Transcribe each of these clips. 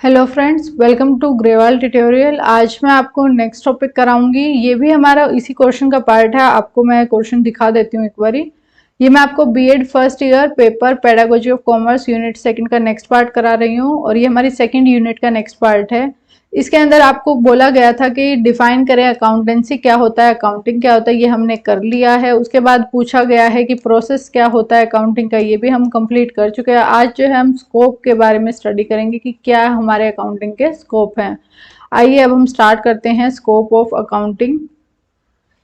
Hello friends, welcome to Grewal tutorial. आज मैं आपको नेक्स्ट टॉपिक कराऊंगी। ये भी हमारा इसी क्वेश्चन का पार्ट है। आपको मैं क्वेश्चन दिखा देती हूँ एक बारी। ये मैं आपको BEd first year paper pedagogy of commerce unit second का नेक्स्ट पार्ट करा रही हूँ और ये हमारी सेकंड यूनिट का नेक्स्ट पार्ट है। इसके अंदर आपको बोला गया था कि डिफाइन करें अकाउंटेंसी क्या होता है, अकाउंटिंग क्या होता है। ये हमने कर लिया है। उसके बाद पूछा गया है कि प्रोसेस क्या होता है अकाउंटिंग का, ये भी हम कंप्लीट कर चुके हैं। आज जो है हम स्कोप के बारे में स्टडी करेंगे कि क्या हमारे अकाउंटिंग के स्कोप हैं। आइए अब हम स्टार्ट करते हैं स्कोप ऑफ अकाउंटिंग,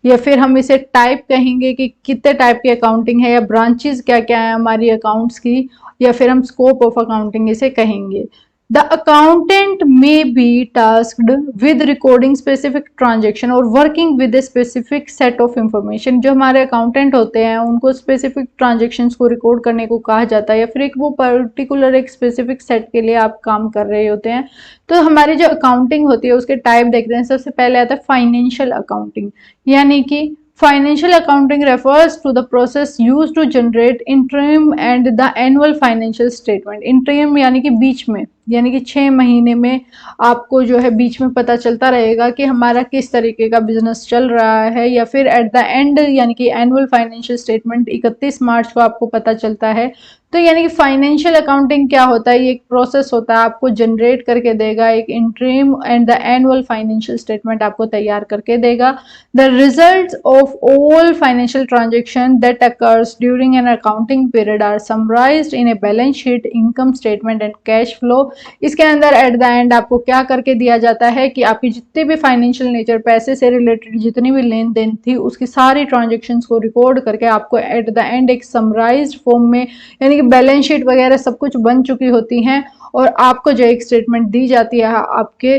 या फिर हम इसे टाइप कहेंगे कि कितने टाइप की अकाउंटिंग है, या ब्रांचेस क्या क्या है हमारी अकाउंट्स की, या फिर हम स्कोप ऑफ अकाउंटिंग इसे कहेंगे। The accountant may be tasked with recording specific transaction और working with a specific set of information. जो हमारे अकाउंटेंट होते हैं उनको स्पेसिफिक ट्रांजेक्शंस को रिकॉर्ड करने को कहा जाता है, या फिर एक वो पर्टिकुलर एक स्पेसिफिक सेट के लिए आप काम कर रहे होते हैं। तो हमारी जो अकाउंटिंग होती है उसके टाइप देखते हैं। सबसे पहले आता है फाइनेंशियल अकाउंटिंग, यानी कि financial accounting refers to the process used to generate interim and the annual financial statement. Interim यानी कि बीच में, यानी कि 6 महीने में आपको जो है बीच में पता चलता रहेगा कि हमारा किस तरीके का बिजनेस चल रहा है, या फिर एट द एंड यानी कि एनुअल फाइनेंशियल स्टेटमेंट 31 मार्च को आपको पता चलता है। तो यानी कि फाइनेंशियल अकाउंटिंग क्या होता है, ये एक प्रोसेस होता है, आपको जनरेट करके देगा, एक interim and the annual financial statement आपको तैयार करके देगा। The results of all financial transaction that occurs during an accounting period are summarized in a balance sheet, income statement and cash flow. इसके अंदर एट द एंड आपको क्या करके दिया जाता है कि आपकी जितने भी फाइनेंशियल नेचर, पैसे से रिलेटेड जितनी भी लेन देन थी, उसकी सारी ट्रांजेक्शन्स को रिकॉर्ड करके आपको एट द एंड एक समराइज्ड फॉर्म में, यानी कि बैलेंस शीट वगैरह सब कुछ बन चुकी होती हैं, और आपको जो एक स्टेटमेंट दी जाती है आपके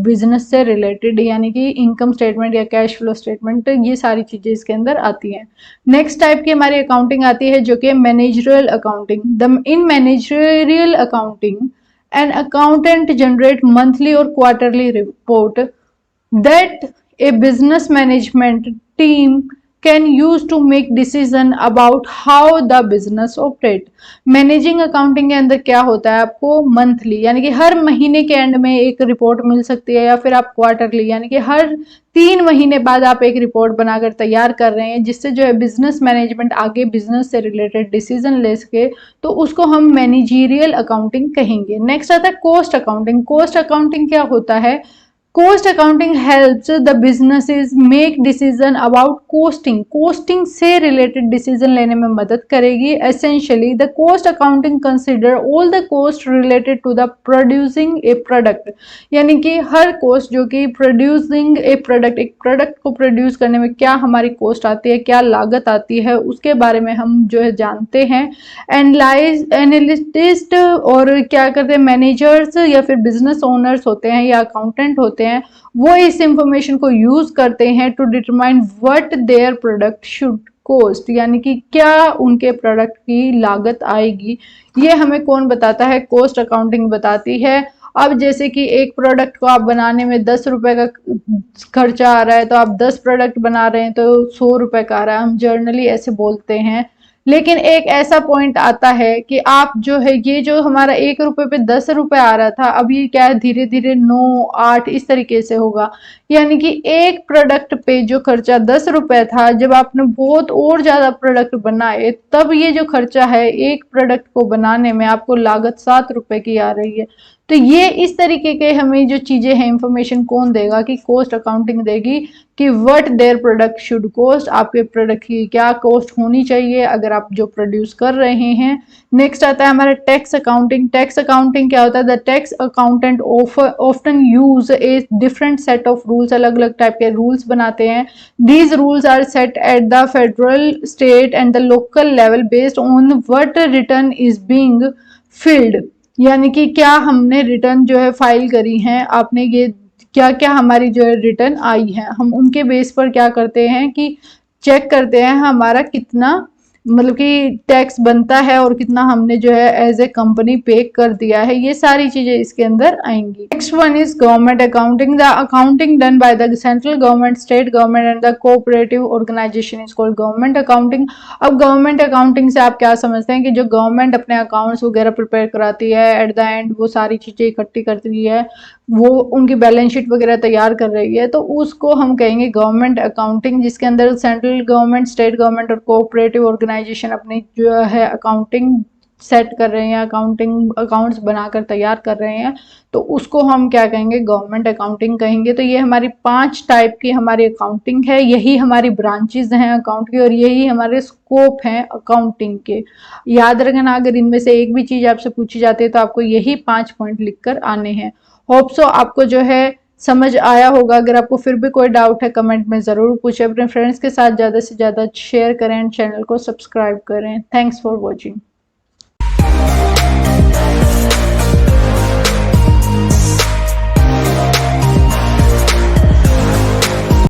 बिजनेस से रिलेटेड, यानी कि इनकम स्टेटमेंट या कैश फ्लो स्टेटमेंट, ये सारी चीजें इसके अंदर आती हैं। नेक्स्ट टाइप की हमारी अकाउंटिंग आती है जो कि managerial accounting. In managerial accounting an accountant generate monthly or quarterly report that a business management team can use to make decision about how the business operate। Managing accounting के अंदर क्या होता है, आपको मंथली यानी कि हर महीने के एंड में एक रिपोर्ट मिल सकती है, या फिर आप क्वार्टरली यानी कि हर 3 महीने बाद आप एक रिपोर्ट बनाकर तैयार कर रहे हैं, जिससे जो है बिजनेस मैनेजमेंट आगे बिजनेस से रिलेटेड डिसीजन ले सके, तो उसको हम मैनेजरियल अकाउंटिंग कहेंगे। नेक्स्ट आता है कॉस्ट अकाउंटिंग। कॉस्ट अकाउंटिंग क्या होता है, cost accounting helps the businesses make decision about costing. Costing से रिलेटेड डिसीजन लेने में मदद करेगी। Essentially the cost accounting consider all the cost related to the producing a product, यानी कि हर कॉस्ट जो कि प्रोड्यूसिंग ए प्रोडक्ट, एक प्रोडक्ट को प्रोड्यूस करने में क्या हमारी कॉस्ट आती है, क्या लागत आती है, उसके बारे में हम जो है जानते हैं। एनालिस्ट और क्या करते हैं, मैनेजर्स या फिर बिजनेस ओनर्स होते हैं या अकाउंटेंट होते हैं, वो इस इंफॉर्मेशन को यूज करते हैं to determine what their product should cost, यानी कि क्या उनके प्रोडक्ट की लागत आएगी। ये हमें कौन बताता है, कॉस्ट अकाउंटिंग बताती है। अब जैसे कि एक प्रोडक्ट को आप बनाने में 10 रुपए का खर्चा आ रहा है, तो आप 10 प्रोडक्ट बना रहे हैं तो 100 रुपए का आ रहा है, हम जर्नली ऐसे बोलते हैं। लेकिन एक ऐसा पॉइंट आता है कि आप जो है, ये जो हमारा 1 रुपए पे 10 रुपए आ रहा था, अब ये क्या है, धीरे धीरे 9, 8 इस तरीके से होगा। यानी कि एक प्रोडक्ट पे जो खर्चा 10 रुपए था, जब आपने बहुत और ज्यादा प्रोडक्ट बनाए, तब ये जो खर्चा है एक प्रोडक्ट को बनाने में आपको लागत 7 रुपए की आ रही है। तो ये इस तरीके के हमें जो चीजें हैं इंफॉर्मेशन कौन देगा, कि कॉस्ट अकाउंटिंग देगी, कि what their product should cost, आपके प्रोडक्ट की क्या कॉस्ट होनी चाहिए अगर आप जो प्रोड्यूस कर रहे हैं। नेक्स्ट आता है हमारा टैक्स अकाउंटिंग। टैक्स अकाउंटिंग क्या होता है, the tax accountant often use a different set of rules, अलग अलग टाइप के रूल्स बनाते हैं। These rules are set at the federal, state and the local level based on what return is being filed, यानी कि क्या हमने return जो है फाइल करी हैं, आपने ये क्या क्या हमारी जो है रिटर्न आई है, हम उनके बेस पर क्या करते हैं कि चेक करते हैं हमारा कितना मतलब कि टैक्स बनता है और कितना हमने जो है एज ए कंपनी पे कर दिया है, ये सारी चीजें इसके अंदर आएंगी। Next one is government accounting. The accounting done by the central government, state government and the cooperative organization is called government accounting. अब गवर्नमेंट अकाउंटिंग से आप क्या समझते हैं कि जो गवर्नमेंट अपने अकाउंट्स वगैरह प्रिपेयर कराती है, एट द एंड वो सारी चीजें इकट्ठी करती है, वो उनकी बैलेंस शीट वगैरह तैयार कर रही है, तो उसको हम कहेंगे गवर्नमेंट अकाउंटिंग, जिसके अंदर सेंट्रल गवर्नमेंट, स्टेट गवर्नमेंट और कोऑपरेटिव ऑर्गेनाइजेशन अपनी जो है अकाउंटिंग सेट कर रहे हैं, अकाउंटिंग अकाउंट्स बनाकर तैयार कर रहे हैं, तो उसको हम क्या कहेंगे, गवर्नमेंट अकाउंटिंग कहेंगे। तो ये हमारी 5 टाइप की हमारी अकाउंटिंग है, यही हमारी ब्रांचेज हैं अकाउंट की, और यही हमारे स्कोप हैं अकाउंटिंग के। याद रखना, अगर इनमें से एक भी चीज आपसे पूछी जाती है तो आपको यही 5 पॉइंट लिखकर आने हैं। होप सो आपको जो है समझ आया होगा। अगर आपको फिर भी कोई डाउट है कमेंट में ज़रूर पूछें। अपने फ्रेंड्स के साथ ज़्यादा से ज़्यादा शेयर करें, चैनल को सब्सक्राइब करें। Thanks for watching.